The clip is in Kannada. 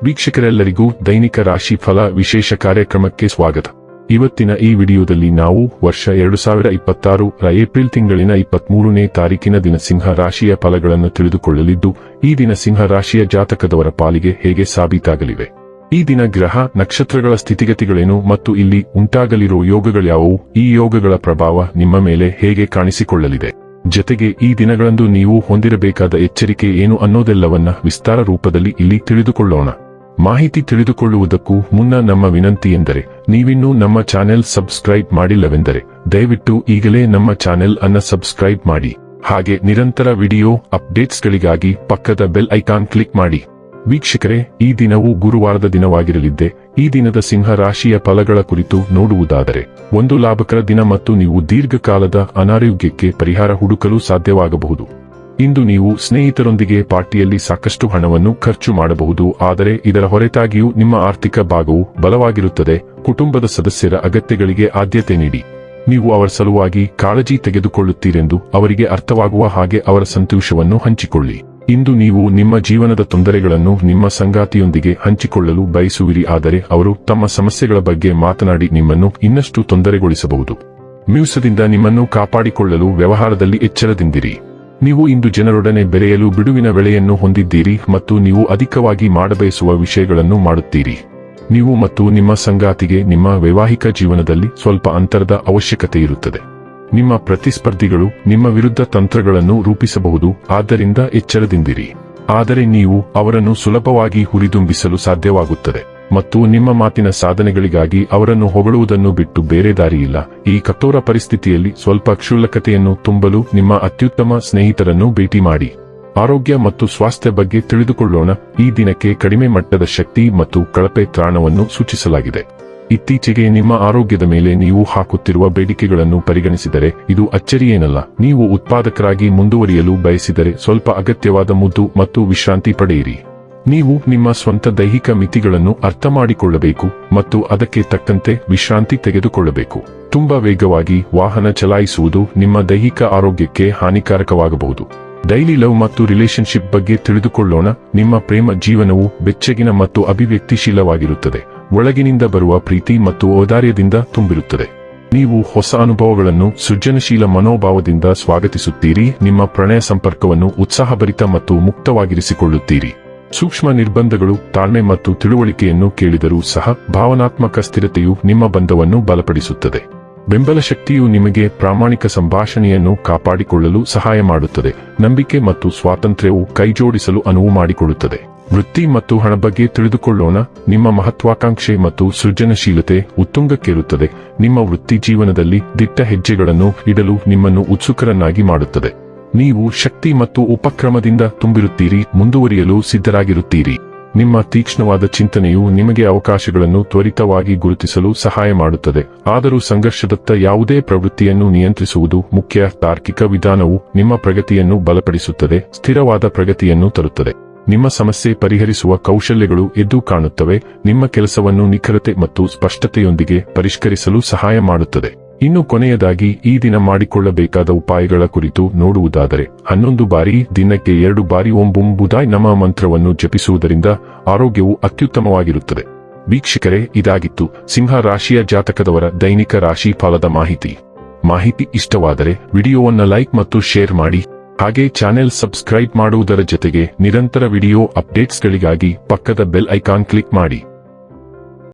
ವೀಕ್ಷಕರೆಲ್ಲರಿಗೂ ದೈನಿಕ ರಾಶಿ ಫಲ ವಿಶೇಷ ಕಾರ್ಯಕ್ರಮಕ್ಕೆ ಸ್ವಾಗತ. ಇವತ್ತಿನ ಈ ವಿಡಿಯೋದಲ್ಲಿ ನಾವು ವರ್ಷ 2026 ರ ಏಪ್ರಿಲ್ ತಿಂಗಳಿನ 23ನೇ ತಾರೀಕಿನ ದಿನ ಸಿಂಹ ರಾಶಿಯ ಫಲಗಳನ್ನು ತಿಳಿದುಕೊಳ್ಳಲಿದ್ದು, ಈ ದಿನ ಸಿಂಹ ರಾಶಿಯ ಜಾತಕದವರ ಪಾಲಿಗೆ ಹೇಗೆ ಸಾಬೀತಾಗಲಿವೆ, ಈ ದಿನ ಗ್ರಹ ನಕ್ಷತ್ರಗಳ ಸ್ಥಿತಿಗತಿಗಳೇನು ಮತ್ತು ಇಲ್ಲಿ ಉಂಟಾಗಲಿರುವ ಯೋಗಗಳ್ಯಾವುವು, ಈ ಯೋಗಗಳ ಪ್ರಭಾವ ನಿಮ್ಮ ಮೇಲೆ ಹೇಗೆ ಕಾಣಿಸಿಕೊಳ್ಳಲಿದೆ, ಜತೆಗೆ ಈ ದಿನಗಳಂದು ನೀವು ಹೊಂದಿರಬೇಕಾದ ಎಚ್ಚರಿಕೆ ಏನು ಅನ್ನೋದೆಲ್ಲವನ್ನ ವಿಸ್ತಾರ ರೂಪದಲ್ಲಿ ಇಲ್ಲಿ ತಿಳಿದುಕೊಳ್ಳೋಣ. ಮಾಹಿತಿ ತಿಳಿದುಕೊಳ್ಳುವುದಕ್ಕೂ ಮುನ್ನ ನಮ್ಮ ವಿನಂತಿ ಎಂದರೆ, ನೀವಿನ್ನೂ ನಮ್ಮ ಚಾನೆಲ್ ಸಬ್ಸ್ಕ್ರೈಬ್ ಮಾಡಿಲ್ಲವೆಂದರೆ ದಯವಿಟ್ಟು ಈಗಲೇ ನಮ್ಮ ಚಾನೆಲ್ ಅನ್ನು ಸಬ್ಸ್ಕ್ರೈಬ್ ಮಾಡಿ. ಹಾಗೆ ನಿರಂತರ ವಿಡಿಯೋ ಅಪ್ಡೇಟ್ಸ್ಗಳಿಗಾಗಿ ಪಕ್ಕದ ಬೆಲ್ ಐಕಾನ್ ಕ್ಲಿಕ್ ಮಾಡಿ. ವೀಕ್ಷಕರೇ, ಈ ದಿನವು ಗುರುವಾರದ ದಿನವಾಗಿರಲಿದ್ದೆ. ಈ ದಿನದ ಸಿಂಹ ರಾಶಿಯ ಫಲಗಳ ಕುರಿತು ನೋಡುವುದಾದರೆ, ಒಂದು ಲಾಭಕರ ದಿನ ಮತ್ತು ನೀವು ದೀರ್ಘಕಾಲದ ಅನಾರೋಗ್ಯಕ್ಕೆ ಪರಿಹಾರ ಹುಡುಕಲು ಸಾಧ್ಯವಾಗಬಹುದು. ಇಂದು ನೀವು ಸ್ನೇಹಿತರೊಂದಿಗೆ ಪಾರ್ಟಿಯಲ್ಲಿ ಸಾಕಷ್ಟು ಹಣವನ್ನು ಖರ್ಚು ಮಾಡಬಹುದು, ಆದರೆ ಇದರ ಹೊರತಾಗಿಯೂ ನಿಮ್ಮ ಆರ್ಥಿಕ ಭಾಗವು ಬಲವಾಗಿರುತ್ತದೆ. ಕುಟುಂಬದ ಸದಸ್ಯರ ಅಗತ್ಯಗಳಿಗೆ ಆದ್ಯತೆ ನೀಡಿ. ನೀವು ಅವರ ಸಲುವಾಗಿ ಕಾಳಜಿ ತೆಗೆದುಕೊಳ್ಳುತ್ತೀರೆಂದು ಅವರಿಗೆ ಅರ್ಥವಾಗುವ ಹಾಗೆ ಅವರ ಸಂತೋಷವನ್ನು ಹಂಚಿಕೊಳ್ಳಿ. ಇಂದು ನೀವು ನಿಮ್ಮ ಜೀವನದ ತೊಂದರೆಗಳನ್ನು ನಿಮ್ಮ ಸಂಗಾತಿಯೊಂದಿಗೆ ಹಂಚಿಕೊಳ್ಳಲು ಬಯಸುವಿರಿ, ಆದರೆ ಅವರು ತಮ್ಮ ಸಮಸ್ಯೆಗಳ ಬಗ್ಗೆ ಮಾತನಾಡಿ ನಿಮ್ಮನ್ನು ಇನ್ನಷ್ಟು ತೊಂದರೆಗೊಳಿಸಬಹುದು. ಮ್ಯೂಸದಿಂದ ನಿಮ್ಮನ್ನು ಕಾಪಾಡಿಕೊಳ್ಳಲು ವ್ಯವಹಾರದಲ್ಲಿ ಎಚ್ಚರದಿಂದಿರಿ. ನೀವು ಇಂದು ಜನರೊಡನೆ ಬೆರೆಯಲು ಬಿಡುವಿನ ವೇಳೆಯನ್ನು ಹೊಂದಿದ್ದೀರಿ ಮತ್ತು ನೀವು ಅಧಿಕವಾಗಿ ಮಾಡಬಯಸುವ ವಿಷಯಗಳನ್ನು ಮಾಡುತ್ತೀರಿ. ನೀವು ಮತ್ತು ನಿಮ್ಮ ಸಂಗಾತಿಗೆ ನಿಮ್ಮ ವೈವಾಹಿಕ ಜೀವನದಲ್ಲಿ ಸ್ವಲ್ಪ ಅಂತರದ ಅವಶ್ಯಕತೆ ಇರುತ್ತದೆ. ನಿಮ್ಮ ಪ್ರತಿಸ್ಪರ್ಧಿಗಳು ನಿಮ್ಮ ವಿರುದ್ಧ ತಂತ್ರಗಳನ್ನು ರೂಪಿಸಬಹುದು, ಆದ್ದರಿಂದ ಎಚ್ಚರದಿಂದಿರಿ. ಆದರೆ ನೀವು ಅವರನ್ನು ಸುಲಭವಾಗಿ ಹುರಿದುಂಬಿಸಲು ಸಾಧ್ಯವಾಗುತ್ತದೆ ಮತ್ತು ನಿಮ್ಮ ಮಾತಿನ ಸಾಧನೆಗಳಿಗಾಗಿ ಅವರನ್ನು ಹೊಗಳುವುದನ್ನು ಬಿಟ್ಟು ಬೇರೆ ದಾರಿಯಿಲ್ಲ. ಈ ಕಠೋರ ಪರಿಸ್ಥಿತಿಯಲ್ಲಿ ಸ್ವಲ್ಪ ಕ್ಷುಲ್ಲಕತೆಯನ್ನು ತುಂಬಲು ನಿಮ್ಮ ಅತ್ಯುತ್ತಮ ಸ್ನೇಹಿತರನ್ನು ಭೇಟಿ ಮಾಡಿ. ಆರೋಗ್ಯ ಮತ್ತು ಸ್ವಾಸ್ಥ್ಯ ಬಗ್ಗೆ ತಿಳಿದುಕೊಳ್ಳೋಣ. ಈ ದಿನಕ್ಕೆ ಕಡಿಮೆ ಮಟ್ಟದ ಶಕ್ತಿ ಮತ್ತು ಕಳಪೆ ತ್ರಾಣವನ್ನು ಸೂಚಿಸಲಾಗಿದೆ. ಇತ್ತೀಚೆಗೆ ನಿಮ್ಮ ಆರೋಗ್ಯದ ಮೇಲೆ ನೀವು ಹಾಕುತ್ತಿರುವ ಬೇಡಿಕೆಗಳನ್ನು ಪರಿಗಣಿಸಿದರೆ ಇದು ಅಚ್ಚರಿಯೇನಲ್ಲ. ನೀವು ಉತ್ಪಾದಕರಾಗಿ ಮುಂದುವರಿಯಲು ಬಯಸಿದರೆ ಸ್ವಲ್ಪ ಅಗತ್ಯವಾದ ಮುದ್ದು ಮತ್ತು ವಿಶ್ರಾಂತಿ ಪಡೆಯಿರಿ. ನೀವು ನಿಮ್ಮ ಸ್ವಂತ ದೈಹಿಕ ಮಿತಿಗಳನ್ನು ಅರ್ಥಮಾಡಿಕೊಳ್ಳಬೇಕು ಮತ್ತು ಅದಕ್ಕೆ ತಕ್ಕಂತೆ ವಿಶ್ರಾಂತಿ ತೆಗೆದುಕೊಳ್ಳಬೇಕು. ತುಂಬಾ ವೇಗವಾಗಿ ವಾಹನ ಚಲಾಯಿಸುವುದು ನಿಮ್ಮ ದೈಹಿಕ ಆರೋಗ್ಯಕ್ಕೆ ಹಾನಿಕಾರಕವಾಗಬಹುದು. ಡೈಲಿ ಲವ್ ಮತ್ತು ರಿಲೇಶನ್ಶಿಪ್ ಬಗ್ಗೆ ತಿಳಿದುಕೊಳ್ಳೋಣ. ನಿಮ್ಮ ಪ್ರೇಮ ಜೀವನವು ಬೆಚ್ಚಗಿನ ಮತ್ತು ಅಭಿವ್ಯಕ್ತಿಶೀಲವಾಗಿರುತ್ತದೆ. ಒಳಗಿನಿಂದ ಬರುವ ಪ್ರೀತಿ ಮತ್ತು ಔದಾರ್ಯದಿಂದ ತುಂಬಿರುತ್ತದೆ. ನೀವು ಹೊಸ ಅನುಭವಗಳನ್ನು ಸೃಜನಶೀಲ ಮನೋಭಾವದಿಂದ ಸ್ವಾಗತಿಸುತ್ತೀರಿ. ನಿಮ್ಮ ಪ್ರಣಯ ಸಂಪರ್ಕವನ್ನು ಉತ್ಸಾಹಭರಿತ ಮತ್ತು ಮುಕ್ತವಾಗಿರಿಸಿಕೊಳ್ಳುತ್ತೀರಿ. ಸೂಕ್ಷ್ಮ ನಿರ್ಬಂಧಗಳು, ತಾಳ್ಮೆ ಮತ್ತು ತಿಳುವಳಿಕೆಯನ್ನು ಕೇಳಿದರೂ ಸಹ ಭಾವನಾತ್ಮಕ ಸ್ಥಿರತೆಯು ನಿಮ್ಮ ಬಂಧವನ್ನು ಬಲಪಡಿಸುತ್ತದೆ. ಬೆಂಬಲ ಶಕ್ತಿಯು ನಿಮಗೆ ಪ್ರಾಮಾಣಿಕ ಸಂಭಾಷಣೆಯನ್ನು ಕಾಪಾಡಿಕೊಳ್ಳಲು ಸಹಾಯ ಮಾಡುತ್ತದೆ. ನಂಬಿಕೆ ಮತ್ತು ಸ್ವಾತಂತ್ರ್ಯವು ಕೈಜೋಡಿಸಲು ಅನುವು ಮಾಡಿಕೊಡುತ್ತದೆ. ವೃತ್ತಿ ಮತ್ತು ಹಣ ಬಗ್ಗೆ ತಿಳಿದುಕೊಳ್ಳೋಣ. ನಿಮ್ಮ ಮಹತ್ವಾಕಾಂಕ್ಷೆ ಮತ್ತು ಸೃಜನಶೀಲತೆ ಉತ್ತುಂಗಕ್ಕೇರುತ್ತದೆ. ನಿಮ್ಮ ವೃತ್ತಿ ಜೀವನದಲ್ಲಿ ದಿಟ್ಟ ಹೆಜ್ಜೆಗಳನ್ನು ಇಡಲು ನಿಮ್ಮನ್ನು ಉತ್ಸುಕರನ್ನಾಗಿ ಮಾಡುತ್ತದೆ. ನೀವು ಶಕ್ತಿ ಮತ್ತು ಉಪಕ್ರಮದಿಂದ ತುಂಬಿರುತ್ತೀರಿ, ಮುಂದುವರಿಯಲು ಸಿದ್ಧರಾಗಿರುತ್ತೀರಿ. ನಿಮ್ಮ ತೀಕ್ಷ್ಣವಾದ ಚಿಂತನೆಯು ನಿಮಗೆ ಅವಕಾಶಗಳನ್ನು ತ್ವರಿತವಾಗಿ ಗುರುತಿಸಲು ಸಹಾಯ ಮಾಡುತ್ತದೆ. ಆದರೂ ಸಂಘರ್ಷದತ್ತ ಯಾವುದೇ ಪ್ರವೃತ್ತಿಯನ್ನು ನಿಯಂತ್ರಿಸುವುದು ಮುಖ್ಯ. ತಾರ್ಕಿಕ ವಿಧಾನವು ನಿಮ್ಮ ಪ್ರಗತಿಯನ್ನು ಬಲಪಡಿಸುತ್ತದೆ, ಸ್ಥಿರವಾದ ಪ್ರಗತಿಯನ್ನು ತರುತ್ತದೆ. ನಿಮ್ಮ ಸಮಸ್ಯೆ ಪರಿಹರಿಸುವ ಕೌಶಲ್ಯಗಳು ಎದ್ದು ಕಾಣುತ್ತವೆ. ನಿಮ್ಮ ಕೆಲಸವನ್ನು ನಿಖರತೆ ಮತ್ತು ಸ್ಪಷ್ಟತೆಯೊಂದಿಗೆ ಪರಿಷ್ಕರಿಸಲು ಸಹಾಯ ಮಾಡುತ್ತದೆ. ಇನ್ನು ಕೊನೆಯದಾಗಿ ಈ ದಿನ ಮಾಡಿಕೊಳ್ಳಬೇಕಾದ ಉಪಾಯಗಳ ಕುರಿತು ನೋಡುವುದಾದರೆ, 11 ಬಾರಿ ದಿನಕ್ಕೆ 2 ಬಾರಿ ಓಂ ಬುಂ ಬುಧಾಯ್ ನಮಃ ಮಂತ್ರವನ್ನು ಜಪಿಸುವುದರಿಂದ ಆರೋಗ್ಯವು ಅತ್ಯುತ್ತಮವಾಗಿರುತ್ತದೆ. ವೀಕ್ಷಕರೇ, ಇದಾಗಿತ್ತು ಸಿಂಹ ರಾಶಿಯ ಜಾತಕದವರ ದೈನಿಕ ರಾಶಿ ಫಲದ ಮಾಹಿತಿ ಇಷ್ಟವಾದರೆ ವಿಡಿಯೋವನ್ನು ಲೈಕ್ ಮತ್ತು ಶೇರ್ ಮಾಡಿ. ಹಾಗೆ ಚಾನೆಲ್ ಸಬ್ಸ್ಕ್ರೈಬ್ ಮಾಡುವುದರ ಜೊತೆಗೆ ನಿರಂತರ ವಿಡಿಯೋ ಅಪ್ಡೇಟ್ಸ್ಗಳಿಗಾಗಿ ಪಕ್ಕದ ಬೆಲ್ ಐಕಾನ್ ಕ್ಲಿಕ್ ಮಾಡಿ.